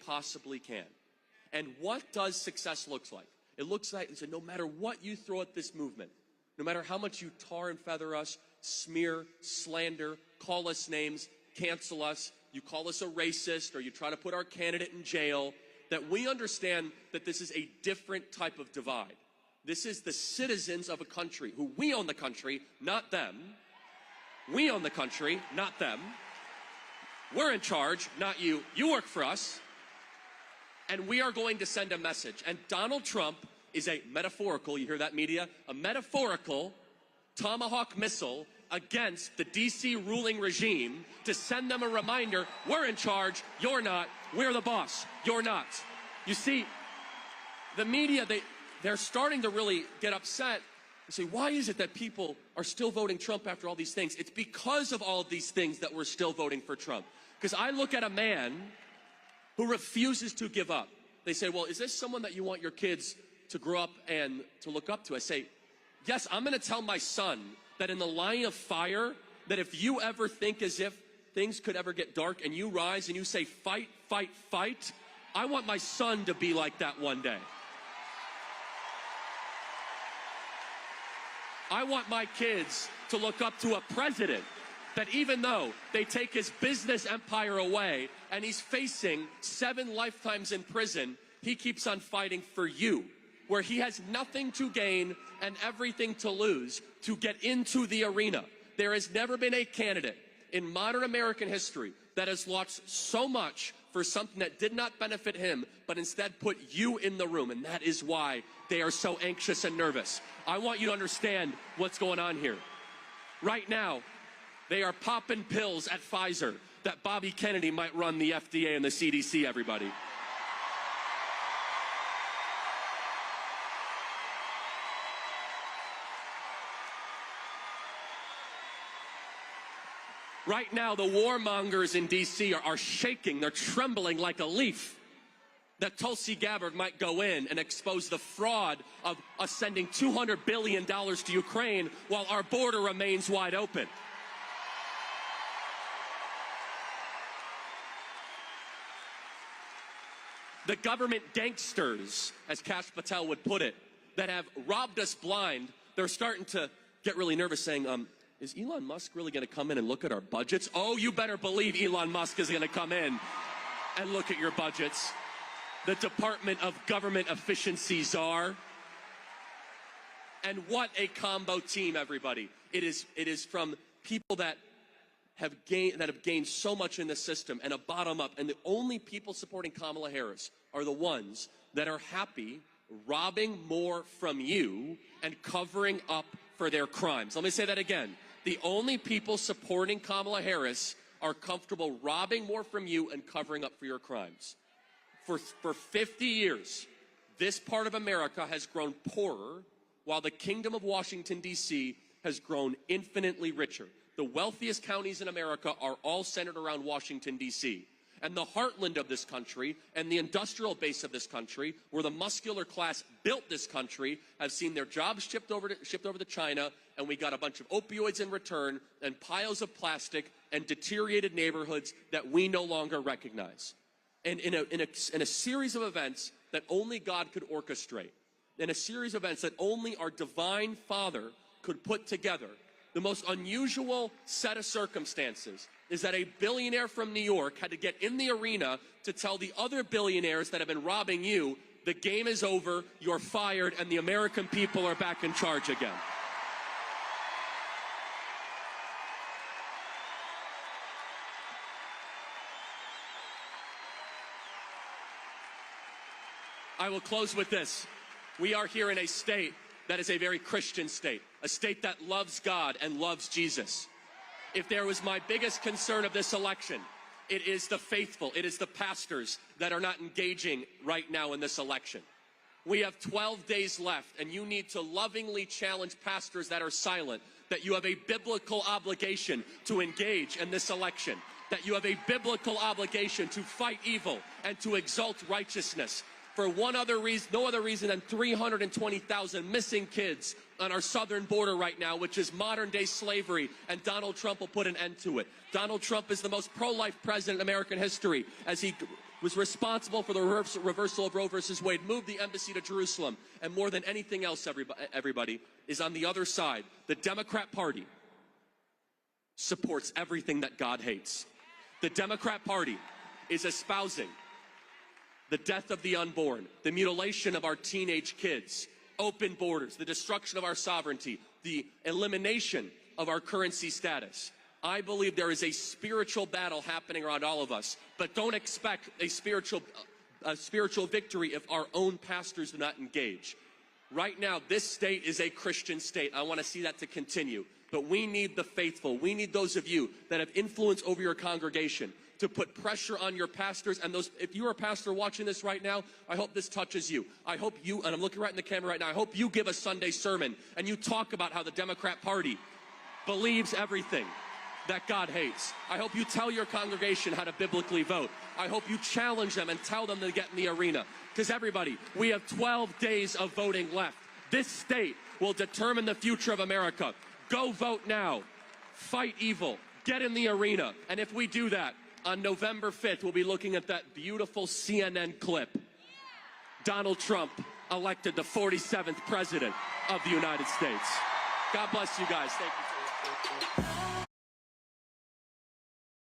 possibly can. And what does success look like? It looks like no matter what you throw at this movement, no matter how much you tar and feather us, smear, slander, call us names, cancel us, you call us a racist, or you try to put our candidate in jail, that we understand that this is a different type of divide. This is the citizens of a country who we own the country, not them. We own the country, not them. We're in charge, not you. You work for us. And we are going to send a message. And Donald Trump is a metaphorical, you hear that, media? A metaphorical Tomahawk missile against the D.C. ruling regime to send them a reminder, we're in charge, you're not, we're the boss, you're not. You see, the media, they're starting to really get upset and say, why is it that people are still voting Trump after all these things? It's because of all of these things that we're still voting for Trump. Because I look at a man who refuses to give up. They say, well, is this someone that you want your kids to grow up and to look up to? I say, yes, I'm going to tell my son that in the line of fire, that if you ever think as if things could ever get dark and you rise and you say, fight, fight, fight, I want my son to be like that one day. I want my kids to look up to a president that even though they take his business empire away and he's facing 7 lifetimes in prison, he keeps on fighting for you, where he has nothing to gain and everything to lose to get into the arena. There has never been a candidate in modern American history that has lost so much for something that did not benefit him, but instead put you in the room, and that is why they are so anxious and nervous. I want you to understand what's going on here. Right now, they are popping pills at Pfizer that Bobby Kennedy might run the FDA and the CDC, everybody. Right now, the warmongers in D.C. are shaking. They're trembling like a leaf that Tulsi Gabbard might go in and expose the fraud of us sending $200 billion to Ukraine while our border remains wide open. The government gangsters, as Kash Patel would put it, that have robbed us blind, they're starting to get really nervous saying, is Elon Musk really going to come in and look at our budgets? Oh, you better believe Elon Musk is going to come in and look at your budgets. The Department of Government Efficiency czar. And what a combo team, everybody. It is from people that have gained so much in the system and a bottom up. And the only people supporting Kamala Harris are the ones that are happy robbing more from you and covering up for their crimes. Let me say that again. The only people supporting Kamala Harris are comfortable robbing more from you and covering up for your crimes. For 50 years, this part of America has grown poorer while the kingdom of Washington, D.C. has grown infinitely richer. The wealthiest counties in America are all centered around Washington, D.C. And the heartland of this country and the industrial base of this country, where the muscular class built this country, have seen their jobs shipped over to China, and we got a bunch of opioids in return and piles of plastic and deteriorated neighborhoods that we no longer recognize. And in a series of events that only God could orchestrate, in a series of events that only our divine Father could put together, the most unusual set of circumstances is that a billionaire from New York had to get in the arena to tell the other billionaires that have been robbing you, the game is over, you're fired, and the American people are back in charge again. I will close with this. We are here in a state that is a very Christian state, a state that loves God and loves Jesus. If there was my biggest concern of this election, it is the faithful, it is the pastors that are not engaging right now in this election. We have 12 days left, and you need to lovingly challenge pastors that are silent that you have a biblical obligation to engage in this election, that you have a biblical obligation to fight evil and to exalt righteousness. For no other reason than 320,000 missing kids on our southern border right now, which is modern-day slavery, and Donald Trump will put an end to it. Donald Trump is the most pro-life president in American history, as he was responsible for the reversal of Roe versus Wade, moved the embassy to Jerusalem, and more than anything else, everybody, is on the other side. The Democrat Party supports everything that God hates. The Democrat Party is espousing the death of the unborn, the mutilation of our teenage kids, open borders, the destruction of our sovereignty, the elimination of our currency status. I believe there is a spiritual battle happening around all of us, but don't expect a spiritual victory if our own pastors do not engage. Right now, this state is a Christian state. I want to see that to continue. But we need the faithful. We need those of you that have influence over your congregation to put pressure on your pastors. And those, if you're a pastor watching this right now, I hope this touches you. I hope you, and I'm looking right in the camera right now, I hope you give a Sunday sermon and you talk about how the Democrat Party believes everything that God hates. I hope you tell your congregation how to biblically vote. I hope you challenge them and tell them to get in the arena. Because everybody, we have 12 days of voting left. This state will determine the future of America. Go vote now. Fight evil. Get in the arena. And if we do that, on November 5th, we'll be looking at that beautiful CNN clip. Donald Trump elected the 47th president of the United States. God bless you guys. Thank you.